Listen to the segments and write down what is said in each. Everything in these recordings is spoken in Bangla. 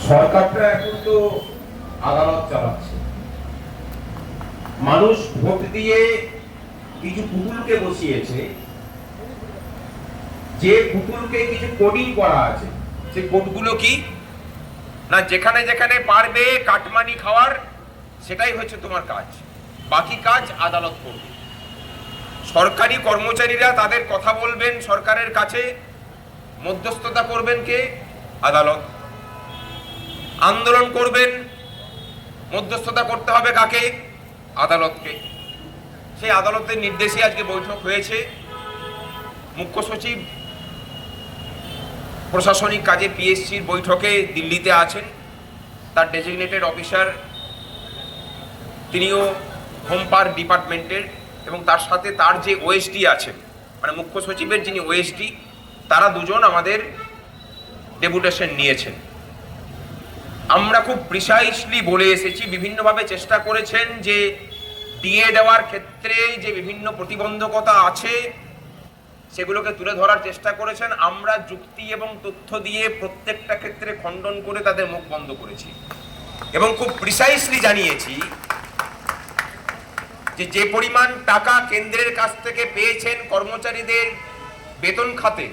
সরকারটা এখন তো আদালত চালাচ্ছে, মানুষ ভোট দিয়ে কিছু পুতুলকে বসিয়েছে, যে পুতুলকে কিছু কোডিং করা আছে। সেই কোডগুলো কি না, যেখানে যেখানে পারবে কাটমানি খাওয়ার, সেটাই হচ্ছে তোমার কাজ, বাকি কাজ আদালত করবে। সরকারি কর্মচারীরা তাদের কথা বলবেন সরকারের কাছে, মধ্যস্থতা করবেন কে? আদালত। আন্দোলন করবেন, মধ্যস্থতা করতে হবে কাকে? আদালতকে। সেই আদালতের নির্দেশে আজকে বৈঠক হয়েছে। মুখ্য সচিব প্রশাসনিক কাজে পিএসসির বৈঠকে দিল্লিতে আছেন, তার ডেজিগনেটেড অফিসার তিনিও হোম পার্ক ডিপার্টমেন্টের, এবং তার সাথে তার যে ওএসডি আছেন, মানে মুখ্য সচিবের যিনি ওএসডি, তারা দুজন আমাদের ডেপুটেশন নিয়েছেন। আমরা খুব প্রিসাইসলি বলে এসেছি, বিভিন্নভাবে চেষ্টা করেছেন যে ডিএ দেওয়ার ক্ষেত্রে যে বিভিন্ন প্রতিবন্ধকতা আছে সেগুলোকে তুলে ধরার চেষ্টা করেছেন। আমরা যুক্তি এবং তথ্য দিয়ে প্রত্যেকটা ক্ষেত্রে খণ্ডন করে তাদের মুখ বন্ধ করেছি, এবং খুব প্রিসাইসলি জানিয়েছি যে যে পরিমাণ টাকা কেন্দ্রের কাছ থেকে পেয়েছেন কর্মচারীদের বেতন খাতে,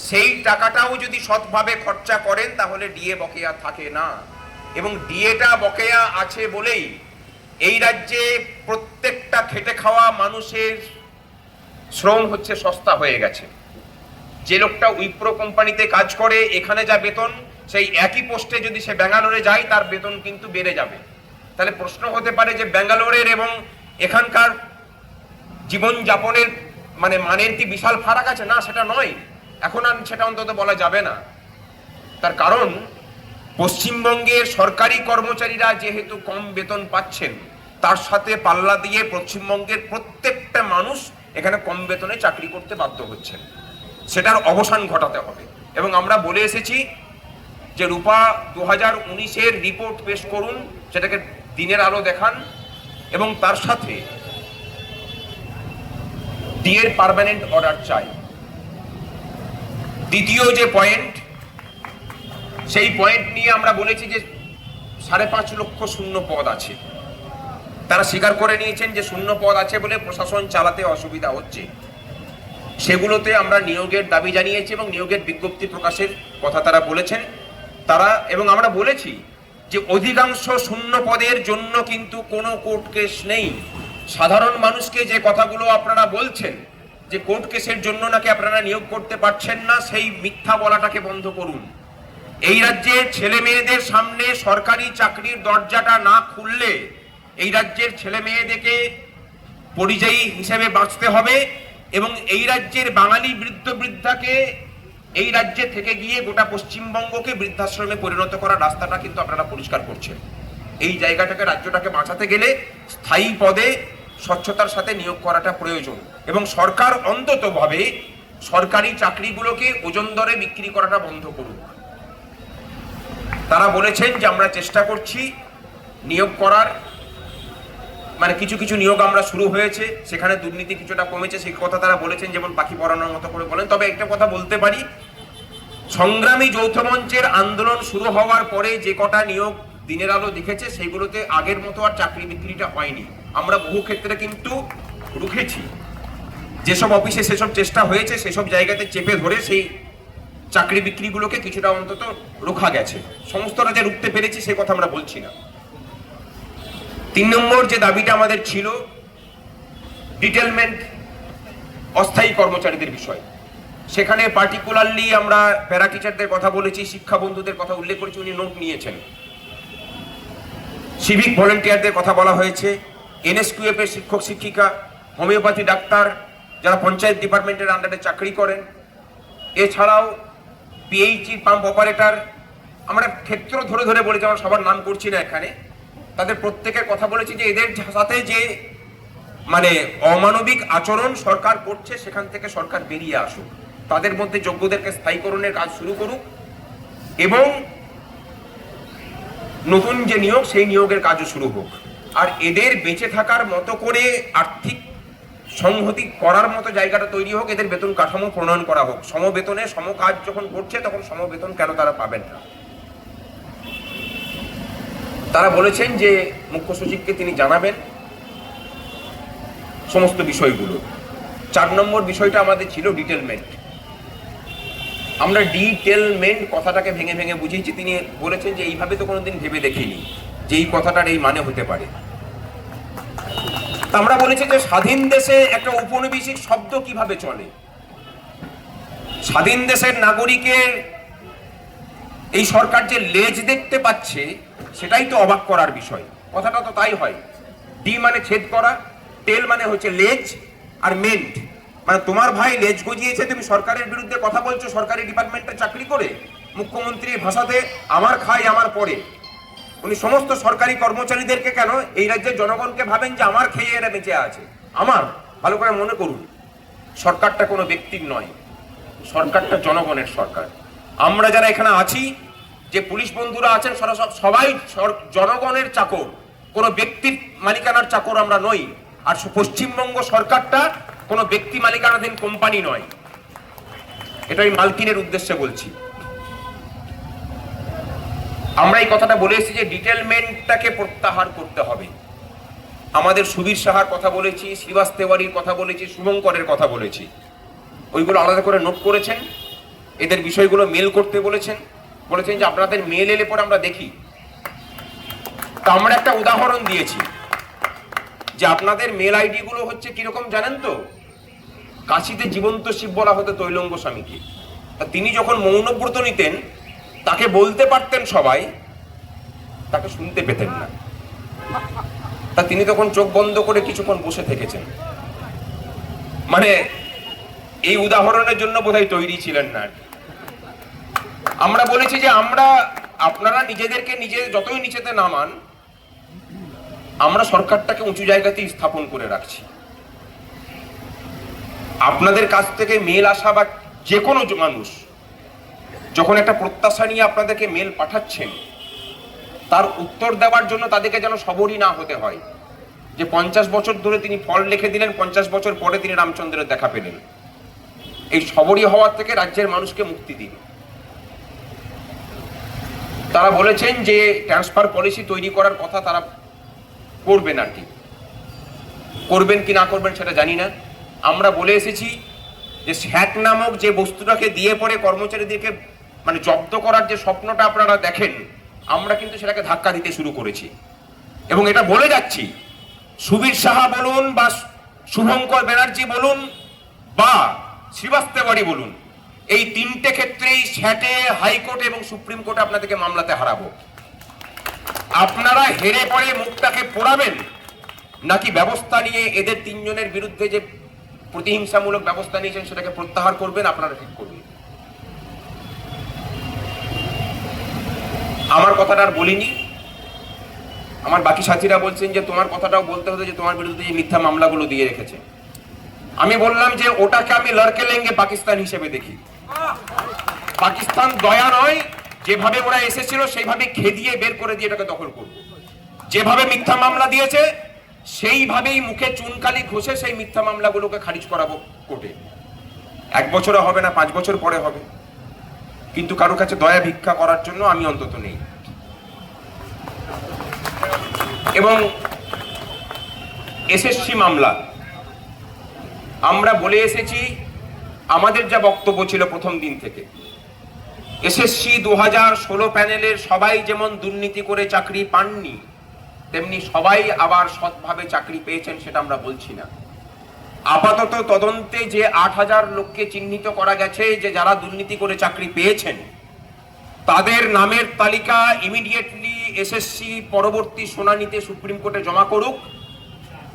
সেই টাকাটাও যদি সৎভাবে খরচা করেন তাহলে ডিএ বকেয়া থাকে না। এবং ডিএটা বকেয়া আছে বলেই এই রাজ্যে প্রত্যেকটা খেটে খাওয়া মানুষের শ্রম হচ্ছে সস্তা হয়ে গেছে। যে লোকটা উইপ্রো কোম্পানিতে কাজ করে, এখানে যা বেতন, সেই একই পোস্টে যদি সে ব্যাঙ্গালোরে যায় তার বেতন কিন্তু বেড়ে যাবে। তাহলে প্রশ্ন হতে পারে যে ব্যাঙ্গালোরের এবং এখানকার জীবনযাপনের মানের কি বিশাল ফারাক আছে? না, সেটা নয়, এখন আর সেটা অন্তত বলা যাবে না। তার কারণ পশ্চিমবঙ্গের সরকারি কর্মচারীরা যেহেতু কম বেতন পাচ্ছেন, তার সাথে পাল্লা দিয়ে পশ্চিমবঙ্গের প্রত্যেকটা মানুষ এখানে কম বেতনে চাকরি করতে বাধ্য হচ্ছেন। সেটার অবসান ঘটাতে হবে। এবং আমরা বলে এসেছি যে রূপা 2019-এর রিপোর্ট পেশ করুন, সেটাকে দিনের আলো দেখান, এবং তার সাথে ডিএর পার্মানেন্ট অর্ডার চাই। দ্বিতীয় যে পয়েন্ট, সেই পয়েন্ট নিয়ে আমরা বলেছি যে 5.5 লক্ষ শূন্য পদ আছে। তারা স্বীকার করে নিয়েছেন যে শূন্য পদ আছে বলে প্রশাসন চালাতে অসুবিধা হচ্ছে। সেগুলোতে আমরা নিয়োগের দাবি জানিয়েছি এবং নিয়োগের বিজ্ঞপ্তি প্রকাশের কথা তারা বলেছেন। এবং আমরা বলেছি যে অধিকাংশ শূন্য পদের জন্য কিন্তু কোনো কোর্ট কেস নেই। সাধারণ মানুষকে যে কথাগুলো আপনারা বলছেন যে কোর্ট কেসের জন্য নাকি আপনারা নিয়োগ করতে পারছেন না, সেই মিথ্যা বলাটাকে বন্ধ করুন। এই রাজ্যের ছেলে মেয়েদের সামনে সরকারি চাকরির দরজাটা না খুললে এই রাজ্যের ছেলে মেয়েদেরকে পরিযায়ী হিসেবে বাঁচতে হবে, এবং এই রাজ্যের বাঙালি বৃদ্ধ বৃদ্ধাকে এই রাজ্যে থেকে গিয়ে গোটা পশ্চিমবঙ্গকে বৃদ্ধাশ্রমে পরিণত করার রাস্তাটা কিন্তু আপনারা পরিষ্কার করছেন। এই জায়গাটাকে, রাজ্যটাকে বাঁচাতে গেলে স্থায়ী পদে স্বচ্ছতার সাথে নিয়োগ করাটা প্রয়োজন, এবং সরকার অন্ততভাবে সরকারি চাকরিগুলোকে ওজন দরে বিক্রি করাটা বন্ধ করুক। তারা বলেছেন যে আমরা চেষ্টা করছি নিয়োগ করার, কিছু কিছু নিয়োগ আমরা শুরু হয়েছে, সেখানে দুর্নীতি কিছুটা কমেছে, সেই কথা তারা বলেছেন, যেমন পাখি পড়ানোর মতো করে বলেন। তবে একটা কথা বলতে পারি, সংগ্রামী যৌথ মঞ্চের আন্দোলন শুরু হওয়ার পরে যে কটা নিয়োগ দিনের আলো দেখেছে, সেইগুলোতে আগের মতো আর চাকরি বিক্রিটা হয়নি। আমরা বহু ক্ষেত্রে কিন্তু রুখেছি। যেসব অফিসে সেসব চেষ্টা হয়েছে, সেসব জায়গাতে চেপে ধরে সেই চাকরি বিক্রিগুলোকে কিছুটা অন্তত রোখা গেছে। সমস্তটা যে রুখতে পেরেছি সে কথা আমরা বলছি না। 3 নম্বর যে দাবিটা আমাদের ছিল, ডিটেলমেন্ট, অস্থায়ী কর্মচারীদের বিষয়। সেখানে পার্টিকুলারলি আমরা প্যারা টিচারদের কথা বলেছি, শিক্ষা বন্ধুদের কথা উল্লেখ করেছি, উনি নোট নিয়েছেন। সিভিক ভলেন্টিয়ারদের কথা বলা হয়েছে, এনএসকিউএফ এর শিক্ষক শিক্ষিকা, হোমিওপ্যাথি ডাক্তার যারা পঞ্চায়েত ডিপার্টমেন্টের আন্ডারে চাকরি করেন, এছাড়াও পিএইচই পাম্প অপারেটর। আমরা ক্ষেত্র ধরে ধরে বলেছি, আমরা সবার নাম করছি না এখানে, তাদের প্রত্যেকের কথা বলেছি যে এদের সাথে যে অমানবিক আচরণ সরকার করছে, সেখান থেকে সরকার বেরিয়ে আসুক, তাদের মধ্যে যোগ্যদেরকে স্থায়ীকরণের কাজ শুরু করুক, এবং নতুন যে নিয়োগ সেই নিয়োগের কাজও শুরু হোক। আর এদের বেঁচে থাকার মতো করে আর্থিক সংহতি করার মতো জায়গাটা তৈরি হোক, এদের বেতন কাঠামো প্রণয়ন করা হোক। সমবেতনে সম কাজ যখন করছে তখন সমবেতন কেন তারা পাবেন না? তারা বলেছেন যে মুখ্য সচিবকে তিনি জানাবেন সমস্ত বিষয়গুলো। 4 নম্বর বিষয়টা আমাদের ছিল ডিটেলমেন্ট। আমরা ডিটেলমেন্ট কথাটাকে ভেঙে ভেঙে বুঝিয়েছি। তিনি বলেছেন যে এইভাবে তো কোনোদিন ভেবে দেখিনি যে এই কথাটার এই মানে হতে পারে। আমরা বলেছি যে স্বাধীন দেশে একটা উপনিবেশিক শব্দ কিভাবে চলে। স্বাধীন দেশের নাগরিকের এই সরকার যে লেজ দেখতে পাচ্ছে সেটাই তো অবাক করার বিষয়। কথাটা তো তাই হয়। ডি মানে ছেদ করা, টেল মানে হচ্ছে লেজ, আর মেন্ট মানে তোমার ভাই লেজ গজিয়েছে, তুমি সরকারের বিরুদ্ধে কথা বলছো সরকারি ডিপার্টমেন্টে চাকরি করে। মুখ্যমন্ত্রী ভাষাতে আমার খাই আমার পরে, উনি সমস্ত সরকারি কর্মচারীদেরকে কেন এই রাজ্যের জনগণকে ভাবেন যে আমার খেয়ে এরা বেঁচে আছে। আমার ভালো করে মনে করুন, সরকারটা কোনো ব্যক্তির নয়, সরকারটা জনগণের সরকার। আমরা যারা এখানে আছি, যে পুলিশ বন্ধুরা আছেন, সবাই জনগণের চাকর, কোনো ব্যক্তির মালিকানার চাকর আমরা নই। আর পশ্চিমবঙ্গ সরকারটা কোনো ব্যক্তি মালিকানাধীন কোম্পানি নয়, এটা আমি মালকিনের উদ্দেশ্যে বলছি। আমরা এই কথাটা বলে এসেছি যে ডিটেলমেন্টটাকে প্রত্যাহার করতে হবে। আমাদের সুবীর সাহার কথা বলেছি, শ্রীবাস তেওয়ারির কথা বলেছি, শুভঙ্করের কথা বলেছি, ওইগুলো আলাদা করে নোট করেছেন। এদের বিষয়গুলো মেল করতে বলেছেন যে আপনাদের মেল এলে পরে আমরা দেখি। তা আমরা একটা উদাহরণ দিয়েছি যে আপনাদের মেল আইডি গুলো হচ্ছে কিরকম জানেন তো? কাশিতে জীবন্ত শিব বলা হতো তৈলঙ্গ স্বামীকে। তিনি যখন মৌনব্রত নিতেন তাকে বলতে পারতেন সবাই, তাকে শুনতে পেতেন না। তা তিনি তখন চোখ বন্ধ করে কিছুক্ষণ বসে থেকেছেন। মানে এই উদাহরণের জন্য বোধহয় তৈরি ছিলেন না। আমরা বলেছি যে আপনারা নিজেদেরকে যতই নিচেতে নামান, আমরা সরকারটাকে উঁচু জায়গাতেই স্থাপন করে রাখছি। আপনাদের কাছ থেকে মেল আসা বা যে কোনো মানুষ যখন একটা প্রত্যাশা নিয়ে আপনাদেরকে মেল পাঠাচ্ছেন, তার উত্তর দেওয়ার জন্য তাদেরকে যেন সবরই না হতে হয় যে 50 বছর ধরে তিনি ফল লিখে দিলেন, 50 বছর পরে তিনি রামচন্দ্রের দেখা পেলেন। এই সবরই হওয়ার থেকে রাজ্যের মানুষকে মুক্তি দিন। তারা বলেছেন যে ট্রান্সফার পলিসি তৈরি করার কথা তারা করবেন, আর কি করবেন কি না করবেন সেটা জানি না। আমরা বলে এসেছি যে স্যাট নামক যে বস্তুটাকে দিয়ে পরে কর্মচারীদেরকে মানে জব্দ করার যে স্বপ্নটা আপনারা দেখেন, আমরা কিন্তু সেটাকে ধাক্কা দিতে শুরু করেছি। এবং এটা বলে যাচ্ছি, সুবীর সাহা বলুন বা শুভঙ্কর ব্যানার্জি বলুন বা শ্রীবাস তেওয়ারি বলুন, এই 3টে ক্ষেত্রেই স্যাটে, হাইকোর্টে এবং সুপ্রিম কোর্টে আপনাদেরকে মামলাতে হারাবো। আপনারা হেরে পড়ে মুখটাকে পোড়াবেন, নাকি ব্যবস্থা নিয়ে এদের 3 জনের বিরুদ্ধে যে প্রতিহিংসামূলক ব্যবস্থা নিয়েছেন সেটাকে প্রত্যাহার করবেন, আপনারা ঠিক করবেন। আমার কথাটা আর বলিনি। আমার বাকি সাথীরা বলছেন যে তোমার কথাটাও বলতে হতো যে তোমার বিরুদ্ধে যে মিথ্যা মামলাগুলো দিয়ে রেখেছে। আমি বললাম যে ওটাকে আমি লড়কে লেঙ্গে পাকিস্তান হিসেবে দেখি। পাকিস্তান দয়া নয়, যেভাবে ওরা এসেছিল সেইভাবে খেদিয়ে বের করে দিয়ে এটাকে দখল করব। যেভাবে মিথ্যা মামলা দিয়েছে সেইভাবেই মুখে চুনকালি ঘষে সেই মিথ্যা মামলাগুলোকে খারিজ করাবো কোর্টে। 1 বছরে হবে না, 5 বছর পরে হবে, কিন্তু কারো কাছে দয়া ভিক্ষা করার জন্য আমি অন্তত নেই। এবং এসএসসি মামলা আমরা বলে এসেছি, আমাদের যা বক্তব্য ছিল প্রথম দিন থেকে, এসএসসি 2016 প্যানেলের সবাই যেমন দুর্নীতি করে চাকরি পাননি, তেমনি সবাই আবার সৎভাবে চাকরি পেয়েছেন সেটা আমরা বলছি না। আপাতত তদন্তে যে 8000 লোককে চিহ্নিত করা গেছে যে যারা দুর্নীতি করে চাকরি পেয়েছেন, তাদের নামের তালিকা ইমিডিয়েটলি এসএসসি পরবর্তী শুনানিতে সুপ্রিম কোর্টে জমা করুক,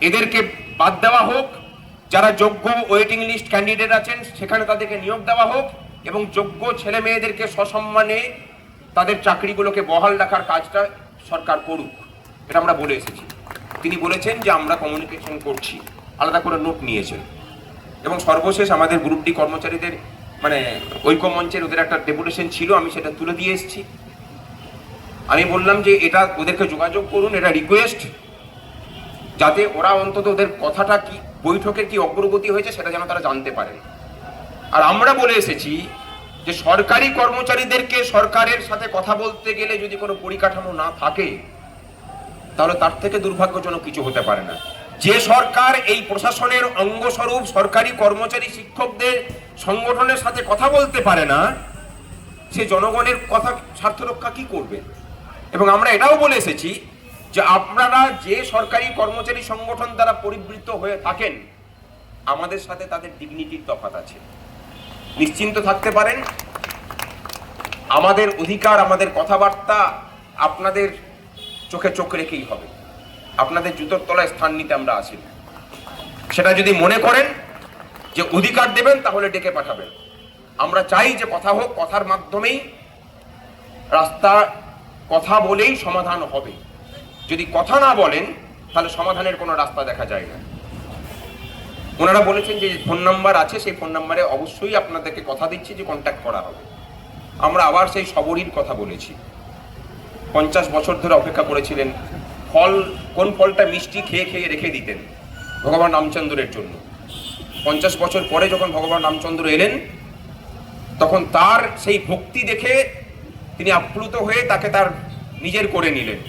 এদেরকে বাদ দেওয়া হোক। যারা যোগ্য ওয়েটিং লিস্ট ক্যান্ডিডেট আছেন সেখানে তাদেরকে নিয়োগ দেওয়া হোক, এবং যোগ্য ছেলে মেয়েদেরকে সসম্মানে তাদের চাকরিগুলোকে বহাল রাখার কাজটা সরকার করুক, এটা আমরা বলে এসেছি। তিনি বলেছেন যে আমরা কমিউনিকেশন করছি, আলাদা করে নোট নিয়েছেন। এবং সর্বশেষ আমাদের গ্রুপ ডি কর্মচারীদের মানে ঐক্যমঞ্চের ওদের একটা ডেপুটেশন ছিল, আমি সেটা তুলে দিয়ে এসেছি। আমি বললাম যে এটা ওদেরকে যোগাযোগ করুন, এটা রিকোয়েস্ট, যাতে ওরা অন্তত ওদের কথাটা কি, বৈঠকের কি অগ্রগতি হয়েছে সেটা যেন তারা জানতে পারেন। আর আমরা বলে এসেছি যে সরকারি কর্মচারীদেরকে সরকারের সাথে কথা বলতে গেলে যদি কোনো পরিকাঠামো না থাকে, তাহলে তার থেকে দুর্ভাগ্যজনক কিছু হতে পারে না। যে সরকার এই প্রশাসনের অঙ্গস্বরূপ সরকারি কর্মচারী শিক্ষকদের সংগঠনের সাথে কথা বলতে পারে না, সে জনগণের কথা স্বার্থ রক্ষা কি করবে? এবং আমরা এটাও বলে এসেছি যে আপনারা যে সরকারি কর্মচারী সংগঠন দ্বারা পরিবৃত হয়ে থাকেন, আমাদের সাথে তাদের ডিগনিটির তফাৎ আছে। নিশ্চিন্ত থাকতে পারেন, আমাদের অধিকার, আমাদের কথাবার্তা আপনাদের চোখে চোখ রেখেই হবে। আপনাদের জুতোর তলায় স্থান নিতে আমরা আসি না। সেটা যদি মনে করেন যে অধিকার দেবেন, তাহলে ডেকে পাঠাবেন। আমরা চাই যে কথা হোক, কথার মাধ্যমেই রাস্তা, কথা বলেই সমাধান হবে। যদি কথা না বলেন, তাহলে সমাধানের কোনো রাস্তা দেখা যায় না। ওনারা বলেছেন যে ফোন নাম্বার আছে, সেই ফোন নাম্বারে অবশ্যই আপনাদেরকে কথা দিচ্ছি যে কন্ট্যাক্ট করা হবে। আমরা আবার সেই সবরীর কথা বলেছি। 50 বছর ধরে অপেক্ষা করেছিলেন, ফল, কোন ফলটা মিষ্টি খেয়ে খেয়ে রেখে দিতেন ভগবান রামচন্দ্রের জন্য। 50 বছর পরে যখন ভগবান রামচন্দ্র এলেন, তখন তার সেই ভক্তি দেখে তিনি আপ্লুত হয়ে তাকে তার নিজের করে নিলেন।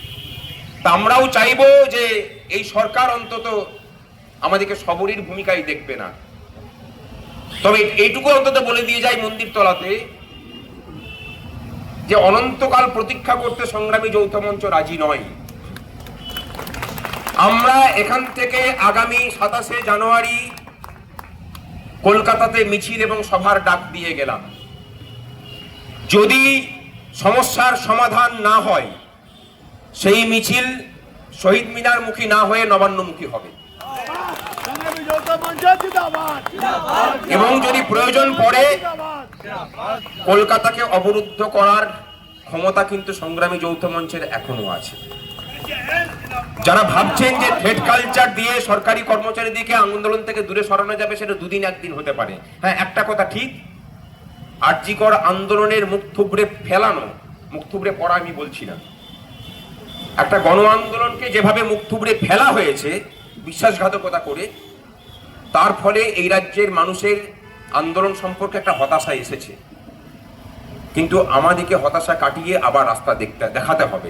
তা আমরাও চাইবো যে এই সরকার অন্তত আমাদেরকে সবরীর ভূমিকায় দেখবে না। তবে এইটুকু অন্তত বলে দিয়ে যায় মন্দির তলাতে, যে অনন্তকাল প্রতীক্ষা করতে সংগ্রামী যৌথ মঞ্চ রাজি নয়। আমরা এখান থেকে আগামী 27শে জানুয়ারি কলকাতাতে মিছিল এবং সভার ডাক দিয়ে গেলাম। যদি সমস্যার সমাধান না হয়, সেই মিছিল শহীদ মিনার মুখী না হয়ে নবান্নমুখী হবে। এবং যদি প্রয়োজন পড়ে কলকাতাকে অবরুদ্ধ করার ক্ষমতা কিন্তু সংগ্রামী যৌথ মঞ্চের এখনো আছে। যারা ভাবছেন যে থ্রেড কালচার দিয়ে সরকারি কর্মচারীদেরকে আন্দোলন থেকে দূরে সরানো যাবে, সেটা দুদিন একদিন হতে পারে। হ্যাঁ, একটা কথা ঠিক, আরজিকর আন্দোলনের মুখ থুবড়ে ফেলানো, মুখ থুবড়ে পড়া আমি বলছি না, একটা গণ আন্দোলনকে যেভাবে মুখ থুবড়ে ফেলা হয়েছে বিশ্বাসঘাতকতা করে, তার ফলে এই রাজ্যের মানুষের আন্দোলন সম্পর্কে একটা হতাশা এসেছে। কিন্তু আমাদেরকে হতাশা কাটিয়ে আবার রাস্তা দেখাতে হবে।